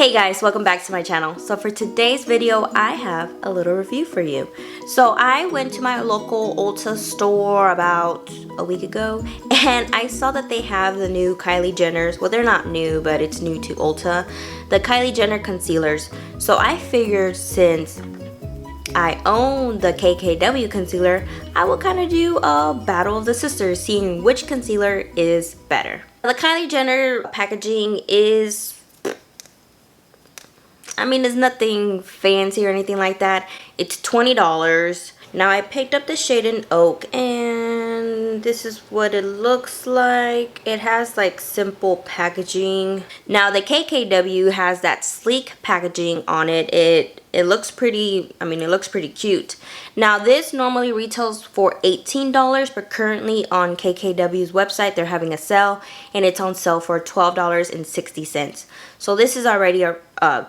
Hey guys, welcome back to my channel. So for today's video, I have a little review for you. So I went to my local Ulta store about a week ago and I saw that they have the new Kylie Jenner's, well they're not new, but it's new to Ulta, the Kylie Jenner concealers. So I figured since I own the KKW concealer, I will kind of do a battle of the sisters, seeing which concealer is better. The Kylie Jenner packaging is, it's nothing fancy or anything like that. It's $20. Now I picked up the shade in Oak and this is what it looks like. It has like simple packaging. Now the KKW has that sleek packaging on it. It looks pretty, it looks pretty cute. Now this normally retails for $18, but currently on KKW's website they're having a sale and it's on sale for $12.60. So this is already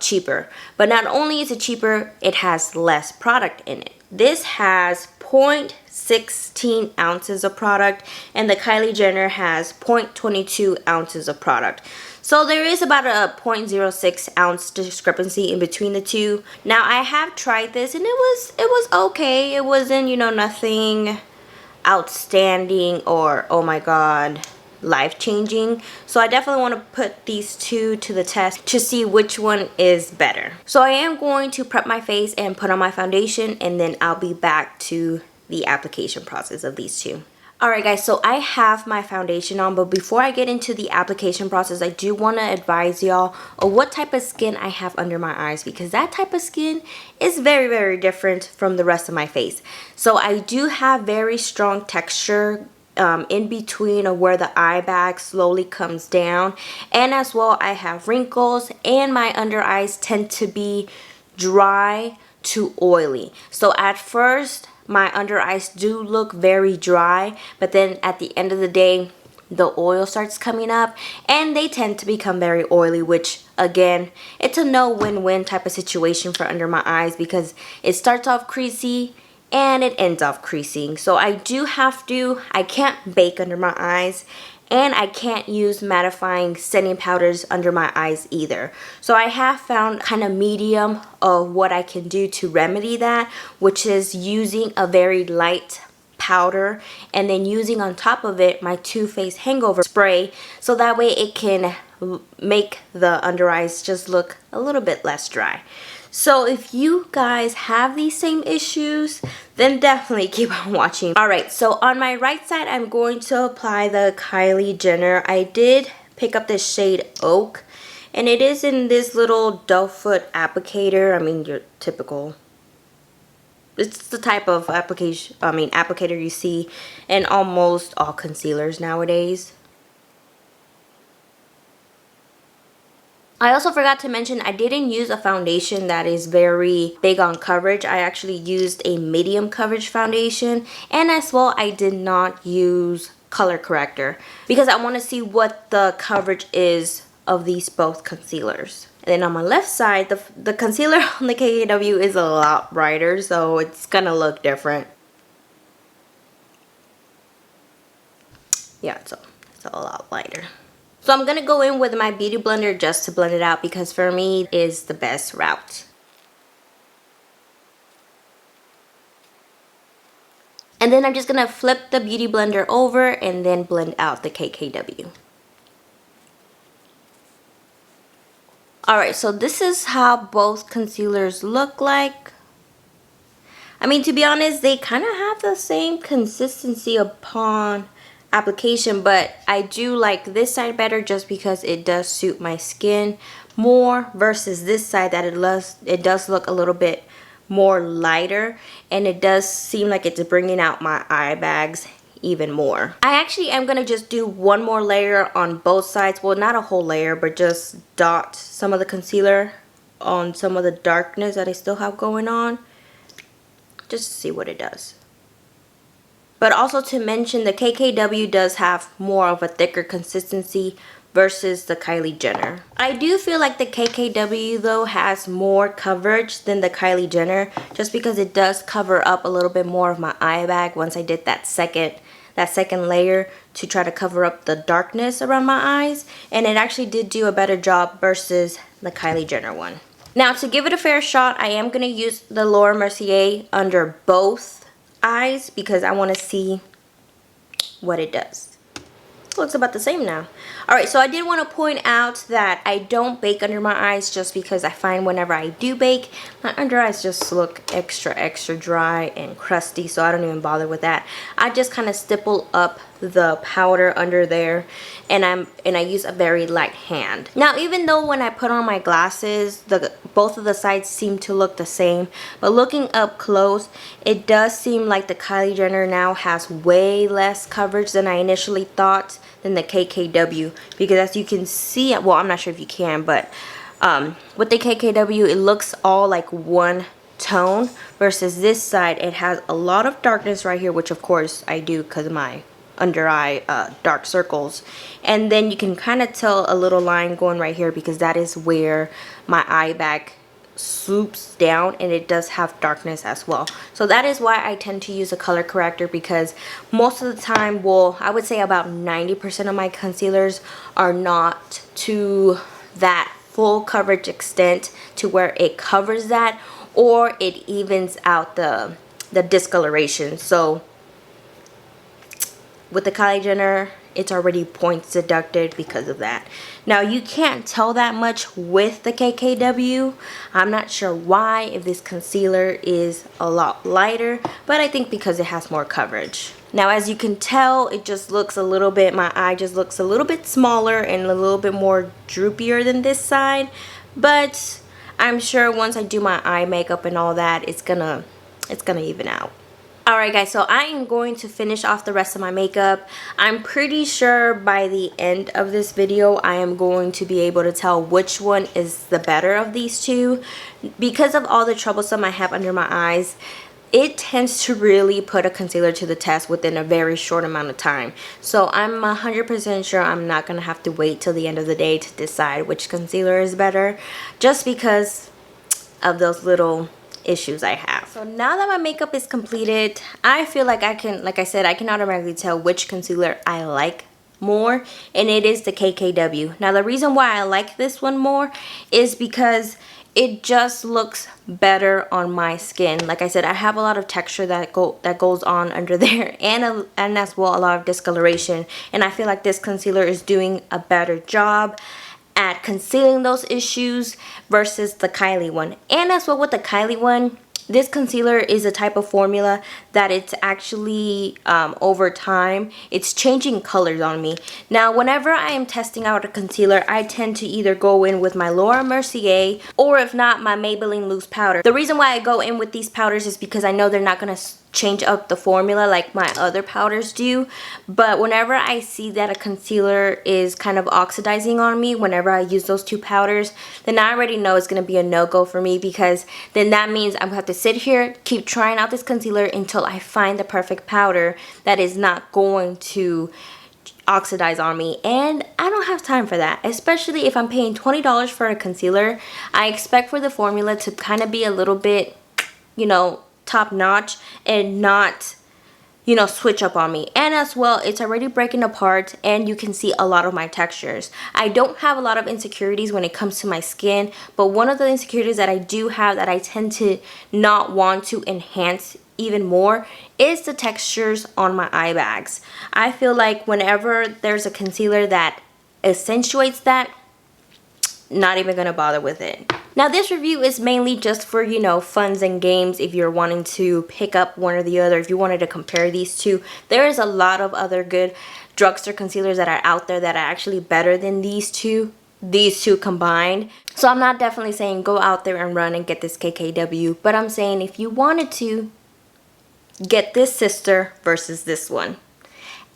cheaper. But not only is it cheaper, it has less product in it. This has 0.16 ounces of product and the Kylie Jenner has 0.22 ounces of product. So there is about a 0.06 ounce discrepancy in between the two. Now I have tried this and it was okay. It wasn't, nothing outstanding or oh my god, life-changing. So I definitely want to put these two to the test to see which one is better. So I am going to prep my face and put on my foundation and then I'll be back to the application process of these two. Alright guys, so I have my foundation on, but before I get into the application process, I do want to advise y'all of what type of skin I have under my eyes, because that type of skin is very, very different from the rest of my face. So I do have very strong texture in between of where the eye bag slowly comes down, and as well I have wrinkles and my under eyes tend to be dry to oily. So at first my under eyes do look very dry, but then at the end of the day the oil starts coming up and they tend to become very oily, which again, it's a no win-win type of situation for under my eyes because it starts off creasy and it ends off creasing. So I can't bake under my eyes and I can't use mattifying setting powders under my eyes either. So I have found kind of medium of what I can do to remedy that, which is using a very light powder and then using on top of it my Too Faced Hangover Spray, so that way it can make the under eyes just look a little bit less dry. So if you guys have these same issues, then definitely keep on watching. Alright, so on my right side, I'm going to apply the Kylie Jenner. I did pick up this shade Oak, and it is in this little doe foot applicator. Your typical, it's the type of applicator you see in almost all concealers nowadays. I also forgot to mention I didn't use a foundation that is very big on coverage. I actually used a medium coverage foundation, and as well I did not use color corrector because I want to see what the coverage is of these both concealers. And then on my left side, the concealer on the KKW is a lot brighter, so it's gonna look different. Yeah, it's a lot lighter. So I'm going to go in with my beauty blender just to blend it out because for me it is the best route. And then I'm just going to flip the beauty blender over and then blend out the KKW. Alright, so this is how both concealers look like. To be honest, they kind of have the same consistency upon application, but I do like this side better just because it does suit my skin more versus this side that it does look a little bit more lighter, and it does seem like it's bringing out my eye bags even more. I actually am gonna just do one more layer on both sides. Well, not a whole layer, but just dot some of the concealer on some of the darkness that I still have going on, just to see what it does. But also to mention, the KKW does have more of a thicker consistency versus the Kylie Jenner. I do feel like the KKW though has more coverage than the Kylie Jenner just because it does cover up a little bit more of my eye bag once I did that second layer to try to cover up the darkness around my eyes, and it actually did do a better job versus the Kylie Jenner one. Now, to give it a fair shot, I am going to use the Laura Mercier under both eyes because I want to see what it does. Looks about the same now. Alright, so I did want to point out that I don't bake under my eyes just because I find whenever I do bake, my under eyes just look extra dry and crusty, so I don't even bother with that. I just kind of stipple up the powder under there, and I use a very light hand. Now, even though when I put on my glasses, both of the sides seem to look the same, but looking up close, it does seem like the Kylie Jenner now has way less coverage than I initially thought than the KKW, because as you can see, well, I'm not sure if you can, but with the KKW, it looks all like one tone, versus this side, it has a lot of darkness right here, which of course I do because of my under eye dark circles, and then you can kind of tell a little line going right here because that is where my eye bag swoops down, and it does have darkness as well. So that is why I tend to use a color corrector, because most of the time, well, I would say about 90% of my concealers are not to that full coverage extent to where it covers that, or it evens out the discoloration. So with the Kylie Jenner, it's already points deducted because of that. Now, you can't tell that much with the KKW. I'm not sure why, if this concealer is a lot lighter, but I think because it has more coverage. Now, as you can tell, it just looks a little bit, my eye just looks a little bit smaller and a little bit more droopier than this side, but I'm sure once I do my eye makeup and all that, it's gonna even out. Alright guys, so I am going to finish off the rest of my makeup. I'm pretty sure by the end of this video, I am going to be able to tell which one is the better of these two. Because of all the troublesome I have under my eyes, it tends to really put a concealer to the test within a very short amount of time. So I'm 100% sure I'm not going to have to wait till the end of the day to decide which concealer is better, just because of those little issues I have. So now that my makeup is completed, I feel like I can, like I said, I can automatically tell which concealer I like more, and it is the KKW. Now, the reason why I like this one more is because it just looks better on my skin. Like I said, I have a lot of texture that goes on under there, and as well a lot of discoloration, and I feel like this concealer is doing a better job at concealing those issues versus the Kylie one. And as well with the Kylie one, this concealer is a type of formula that it's actually over time it's changing colors on me. Now, whenever I am testing out a concealer, I tend to either go in with my Laura Mercier, or if not, my Maybelline loose powder. The reason why I go in with these powders is because I know they're not going to change up the formula like my other powders do. But whenever I see that a concealer is kind of oxidizing on me whenever I use those two powders, then I already know it's going to be a no-go for me, because then that means I'm going to have to sit here, keep trying out this concealer until I find the perfect powder that is not going to oxidize on me, and I don't have time for that. Especially if I'm paying $20 for a concealer, I expect for the formula to kind of be a little bit, you know, top notch and not, you know, switch up on me. And as well, it's already breaking apart and you can see a lot of my textures. I don't have a lot of insecurities when it comes to my skin, but one of the insecurities that I do have that I tend to not want to enhance even more is the textures on my eye bags. I feel like whenever there's a concealer that accentuates that, not even gonna bother with it. Now, this review is mainly just for, you know, funs and games. If you're wanting to pick up one or the other, if you wanted to compare these two, there is a lot of other good drugstore concealers that are out there that are actually better than these two combined. So I'm not definitely saying go out there and run and get this KKW, but I'm saying if you wanted to, get this sister versus this one.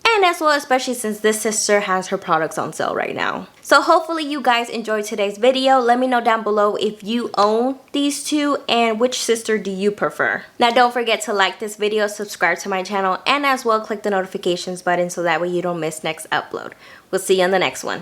And as well, especially since this sister has her products on sale right now. So hopefully you guys enjoyed today's video. Let me know down below if you own these two and which sister do you prefer. Now, don't forget to like this video, subscribe to my channel, and as well click the notifications button so that way you don't miss next upload. We'll see you on the next one.